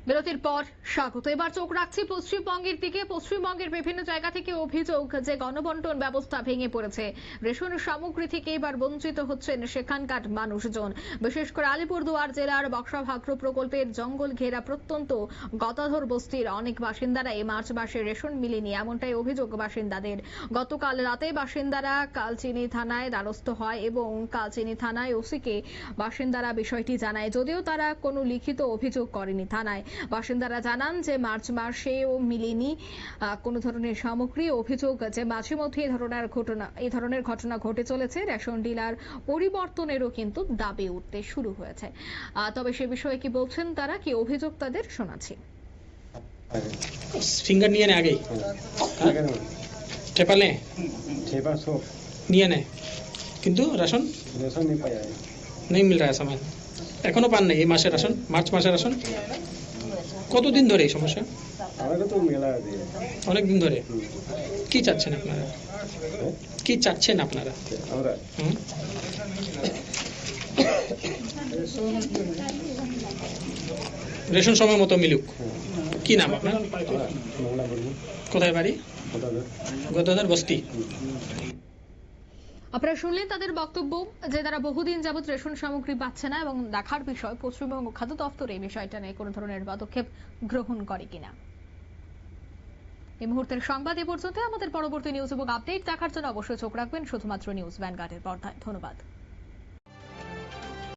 বিরতির পর স্বাগত। এবার চোখ রাখছি পশ্চিমবঙ্গের দিকে। পশ্চিমবঙ্গের বিভিন্ন জায়গা থেকে অভিযোগ যে গণবন্টন ব্যবস্থা ভেঙে পড়েছে, রেশন সামগ্রী থেকে এবার বঞ্চিত হচ্ছেন সেখানকার মানুষজন। বিশেষ করে আলিপুরদুয়ার জেলার বক্সাভাগ্র প্রকল্পের জঙ্গল ঘেরা প্রত্যন্ত গদাধর বস্তির অনেক বাসিন্দারা এই মার্চ মাসে রেশন মিলেনি, এমনটাই অভিযোগ বাসিন্দাদের। গতকাল রাতে বাসিন্দারা কালচিনি থানায় দ্বারস্থ হয় এবং কালচিনি থানায় ওসিকে বাসিন্দারা বিষয়টি জানায়, যদিও তারা কোনো লিখিত অভিযোগ করেনি থানায়। বাসিন্দারা জানান যে মার্চ মাসেও মিলেনি কোনো ধরনের সামগ্রী। অভিযোগ যে মাঝে মধ্যে এই ধরনের ঘটনা ঘটে চলেছে। রেশন ডিলার পরিবর্তনেরও কিন্তু দাবি উঠতে শুরু হয়েছে। তবে সে বিষয়ে কি বলছেন তারা, কি অভিযোগ তাদের শোনাচ্ছি। फिंगर नहीं है आगे ठेपा ले नहीं है किंतु राशन नहीं मिल रहा है समय এখনো পান নাই এই মাসের রাশন, মার্চ মাসের রাশন। কতদিন ধরে এই সমস্যা? অনেক দিন ধরে। কি চাচ্ছেন আপনারা? কি চাচ্ছেন আপনারা? রেশন সময় মতো মিলুক। কি নাম আপনার? কোথায় বাড়ি? গদাধর বস্তি। আপনারা শুনলেন তাদের বক্তব্য যে তারা বহুদিন যাবত রেশন সামগ্রী পাচ্ছে না এবং দেখার বিষয় পশ্চিমবঙ্গ খাদ্য দপ্তর এই বিষয়টা নিয়ে কোনো ধরনের পদক্ষেপ গ্রহণ করে কিনা। এই মুহূর্তের সংবাদ এ পর্যন্ত। আমাদের পরবর্তী নিউজ এবং আপডেট দেখার জন্য অবশ্যই চোখ রাখবেন শুধুমাত্র নিউজ ভ্যানগার্ডের পর্দায়। ধন্যবাদ।